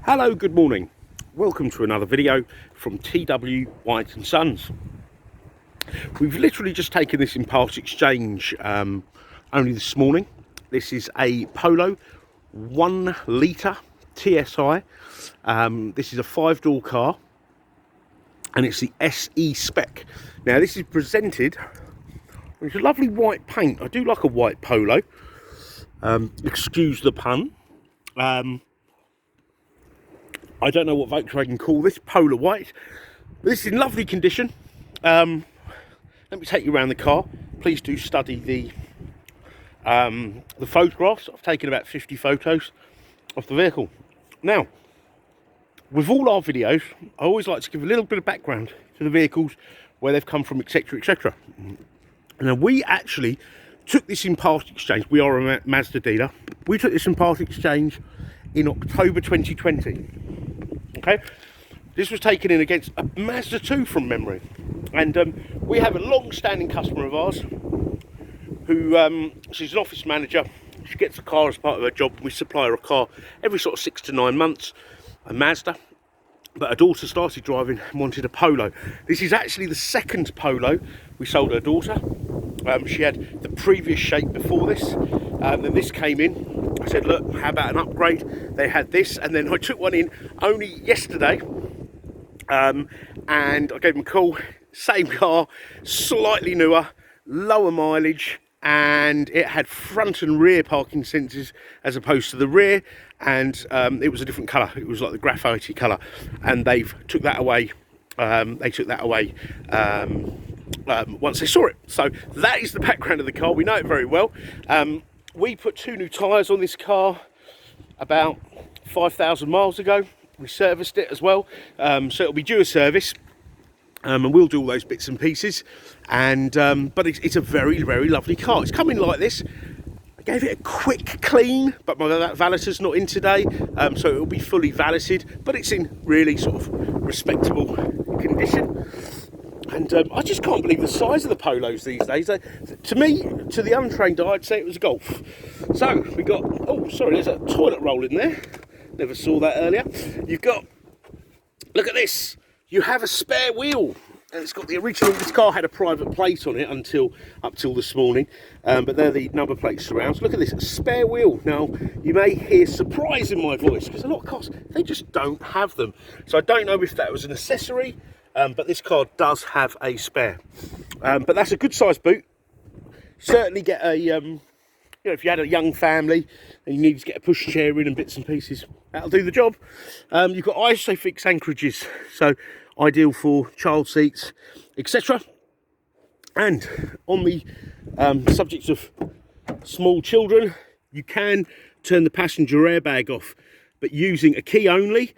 Hello, good morning. Welcome to another video from T.W White Sons. We've literally just taken this in part exchange only this morning. This is a Polo 1 litre TSI. This is a 5-door car and it's the SE spec. Now this is presented, it's a lovely white paint. I do like a white Polo, excuse the pun. I don't know what Volkswagen call this, Polo White. But this is in lovely condition. Let me take you around the car. Please do study the photographs. I've taken about 50 photos of the vehicle. Now, with all our videos, I always like to give a little bit of background to the vehicles, where they've come from, etc, etc. Now, we actually took this in part exchange. We are a Mazda dealer. We took this in part exchange in October 2020. Okay, this was taken in against a Mazda 2 from memory, and we have a long-standing customer of ours who she's an office manager. She gets a car as part of her job. We supply her a car every sort of 6 to 9 months, a Mazda, but her daughter started driving and wanted a Polo. This is actually the second Polo we sold her daughter. She had the previous shape before this, then this came in. I said, look, how about an upgrade? They had this, and then I took one in only yesterday, and I gave them a call. Same car, slightly newer, lower mileage, and it had front and rear parking sensors as opposed to the rear, and it was a different colour. It was like the graphite colour, and they've took that away. Once they saw it. So that is the background of the car. We know it very well. We put 2 new tyres on this car about 5,000 miles ago. We serviced it as well, so it'll be due a service, and we'll do all those bits and pieces. And but it's a very, very lovely car. It's coming like this. I gave it a quick clean, but my valeter's not in today, so it'll be fully valeted, but it's in really sort of respectable condition. And I just can't believe the size of the Polos these days. To me, to the untrained eye, I'd say it was a Golf. So we got, oh sorry, there's a toilet roll in there. Never saw that earlier. You've got, look at this. You have a spare wheel. And it's got the original, this car had a private plate on it up till this morning. But they're the number plate surrounds. Look at this, a spare wheel. Now, you may hear surprise in my voice, because a lot of cars, they just don't have them. So I don't know if that was an accessory. But this car does have a spare, but that's a good size boot. Certainly get a, you know, if you had a young family and you needed to get a push chair in and bits and pieces, that'll do the job. You've got ISOFIX anchorages, so ideal for child seats, etc. And on the subject of small children, you can turn the passenger airbag off, but using a key only.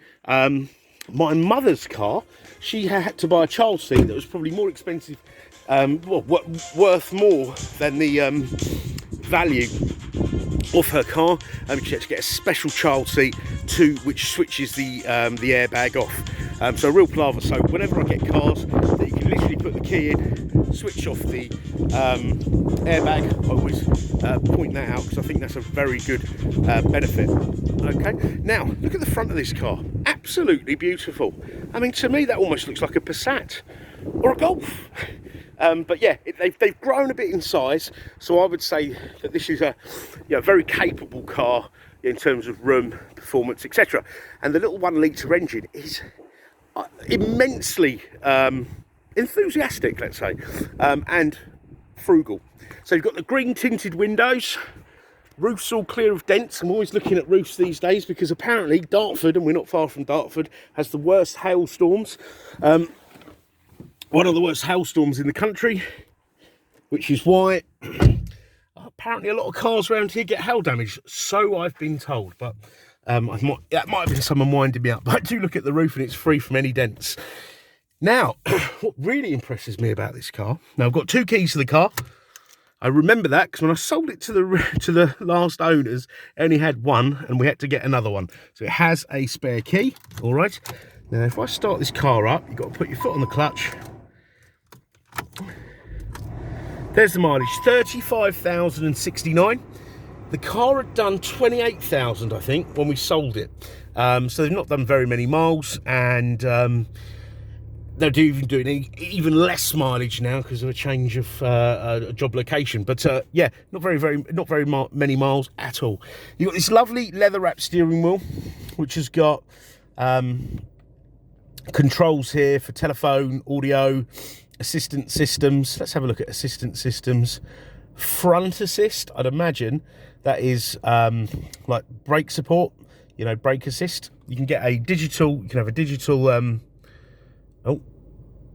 My mother's car, she had to buy a child seat that was probably more expensive, well, worth more than the value of her car. She had to get a special child seat which switches the airbag off. So a real palaver. So whenever I get cars that you can literally put the key in, switch off the airbag, I always point that out, because I think that's a very good benefit. Okay, now look at the front of this car. Absolutely beautiful. I mean, to me that almost looks like a Passat or a Golf. But yeah, they've grown a bit in size, so I would say that this is a very capable car in terms of room, performance, etc. And the little 1 litre engine is immensely enthusiastic, let's say, and frugal. So you've got the green tinted windows. Roof's all clear of dents. I'm always looking at roofs these days, because apparently Dartford, and we're not far from Dartford, has the worst hailstorms. One of the worst hailstorms in the country, which is why apparently a lot of cars around here get hail damage. So I've been told, but that might have been someone winding me up. But I do look at the roof and it's free from any dents. Now, what really impresses me about this car, now I've got 2 keys to the car. I remember that because when I sold it to the last owners, it only had 1, and we had to get another one. So it has a spare key. All right. Now, if I start this car up, you've got to put your foot on the clutch. There's the mileage, 35,069. The car had done 28,000, I think, when we sold it. So they've not done very many miles, and they're doing even less mileage now because of a change of job location. But yeah, not very many miles at all. You've got this lovely leather-wrapped steering wheel, which has got controls here for telephone, audio, assistant systems. Let's have a look at assistant systems. Front assist, I'd imagine that is like brake support, you know, brake assist. You can get a digital, you can have a digital, oh,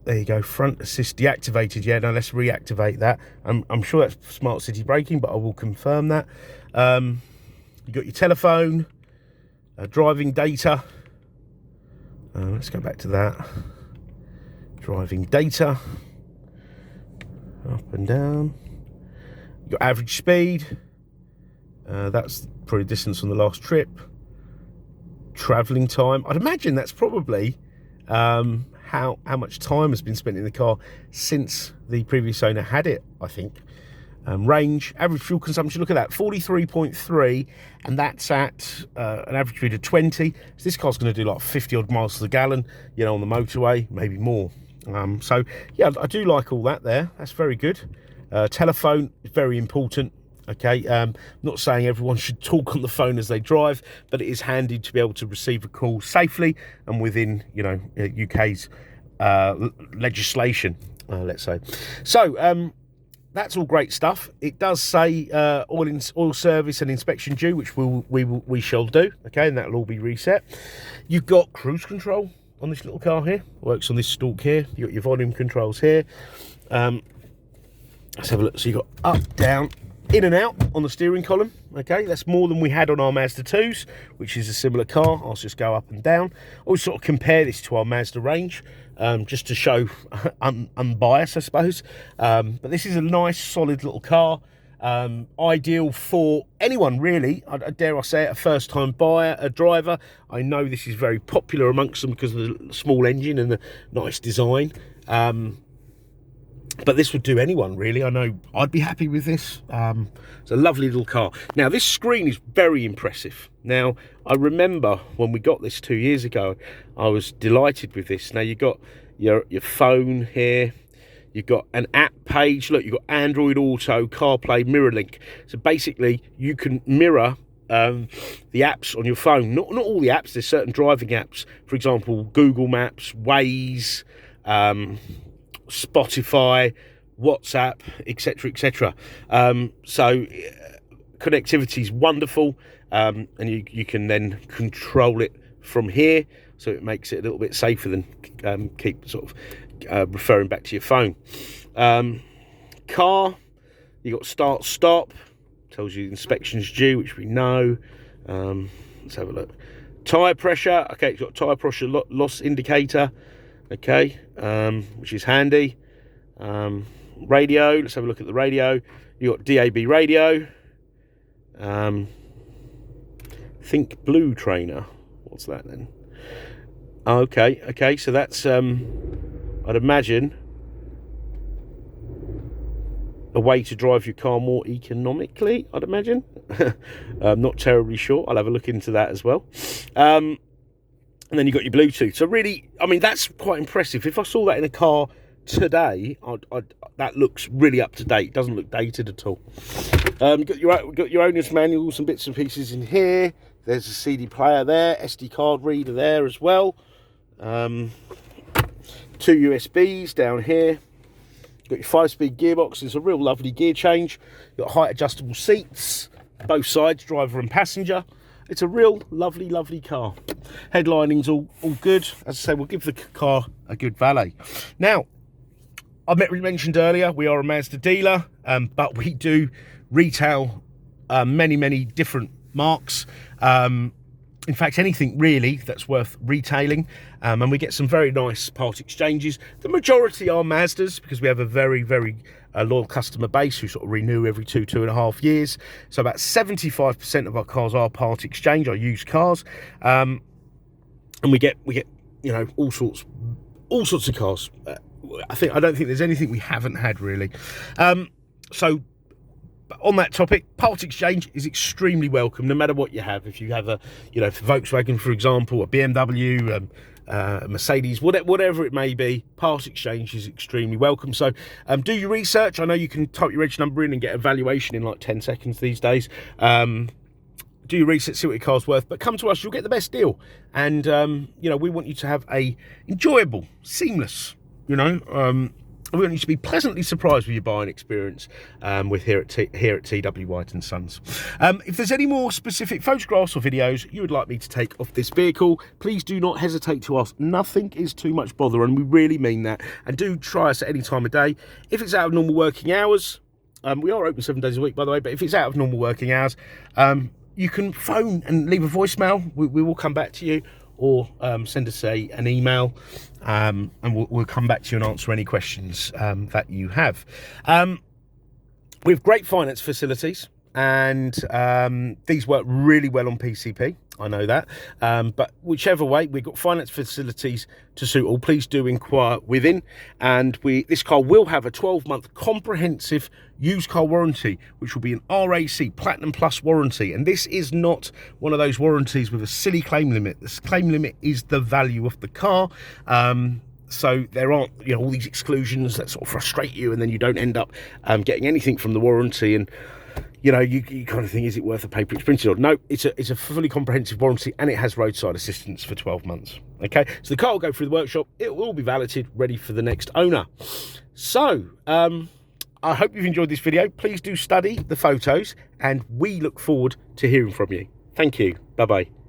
there you go, front assist deactivated. Yeah, no, let's reactivate that. I'm sure that's smart city braking, but I will confirm that. You got your telephone, driving data. Let's go back to that. Driving data, up and down. Your average speed, that's probably distance on the last trip. Travelling time, I'd imagine that's probably how much time has been spent in the car since the previous owner had it, I think. Range, average fuel consumption, look at that, 43.3, and that's at an average speed of 20. So this car's going to do like 50 odd miles to the gallon, you know, on the motorway, maybe more. So yeah, I do like all that there. That's very good. Telephone is very important. Okay, not saying everyone should talk on the phone as they drive, but it is handy to be able to receive a call safely and within, you know, UK's legislation, let's say. So that's all great stuff. It does say oil service and inspection due, which we shall do. Okay, and that'll all be reset. You've got cruise control on this little car here. Works on this stalk here. You've got your volume controls here. Let's have a look. So you've got up, down, in and out on the steering column. Okay, that's more than we had on our Mazda 2s, which is a similar car. I'll just go up and down. I always sort of compare this to our Mazda range, just to show unbiased, I suppose. But this is a nice, solid little car. Ideal for anyone, really. I dare I say it, a first-time buyer, a driver. I know this is very popular amongst them because of the small engine and the nice design. But this would do anyone, really. I know I'd be happy with this. It's a lovely little car. Now, this screen is very impressive. Now, I remember when we got this 2 years ago, I was delighted with this. Now, you've got your phone here. You've got an app page. Look, you've got Android Auto, CarPlay, MirrorLink. So basically, you can mirror the apps on your phone. Not all the apps. There's certain driving apps. For example, Google Maps, Waze, Spotify, WhatsApp, etc, etc. So connectivity is wonderful, and you can then control it from here, so it makes it a little bit safer than keep sort of referring back to your phone. Car, you got start stop, tells you inspections due, which we know. Let's have a look. Tyre pressure, okay, it's got tyre pressure loss indicator. Okay, which is handy. Radio, let's have a look at the radio. You've got DAB radio. Think Blue Trainer. What's that then? Okay, so that's, I'd imagine, a way to drive your car more economically, I'd imagine. I'm not terribly sure. I'll have a look into that as well. And then you've got your Bluetooth. So really, I mean, that's quite impressive. If I saw that in a car today, that looks really up to date. It doesn't look dated at all. You've got your owner's manual, some bits and pieces in here. There's a CD player there, SD card reader there as well. 2 USBs down here. You've got your 5-speed gearbox. It's a real lovely gear change. You've got height adjustable seats, both sides, driver and passenger. It's a real lovely car. Headlining's all good. As I say, we'll give the car a good valet. Now, I mentioned earlier, we are a Mazda dealer, but we do retail many different marques. In fact, anything really that's worth retailing. And we get some very nice part exchanges. The majority are Mazdas because we have a very loyal customer base who sort of renew every 2.5 years. So about 75% of our cars are part exchange, our used cars. And we get you know, all sorts of cars. I don't think there's anything we haven't had really. So But on that topic, part exchange is extremely welcome, no matter what you have. If you have a, Volkswagen, for example, a BMW, Mercedes, whatever it may be, part exchange is extremely welcome. So do your research. I know you can type your reg number in and get a valuation in like 10 seconds these days. Do your research, see what your car's worth, but come to us, you'll get the best deal. And we want you to have a enjoyable, seamless, we want you to be pleasantly surprised with your buying experience with here at T.W White Sons. If there's any more specific photographs or videos you would like me to take of this vehicle, please do not hesitate to ask. Nothing is too much bother, and we really mean that. And do try us at any time of day. If it's out of normal working hours, we are open 7 days a week, by the way, but if it's out of normal working hours, you can phone and leave a voicemail. We will come back to you, or send us an email, and we'll come back to you and answer any questions that you have. We have great finance facilities, and these work really well on PCP. I know that, but whichever way, we've got finance facilities to suit all. Please do inquire within, and this car will have a 12-month comprehensive used car warranty, which will be an RAC Platinum Plus warranty. And this is not one of those warranties with a silly claim limit. This claim limit is the value of the car. So there aren't all these exclusions that sort of frustrate you, and then you don't end up getting anything from the warranty. And you kind of think, is it worth the paper it's printed on? No, it's a fully comprehensive warranty, and it has roadside assistance for 12 months. Okay, so the car will go through the workshop. It will be validated, ready for the next owner. So I hope you've enjoyed this video. Please do study the photos, and we look forward to hearing from you. Thank you. Bye-bye.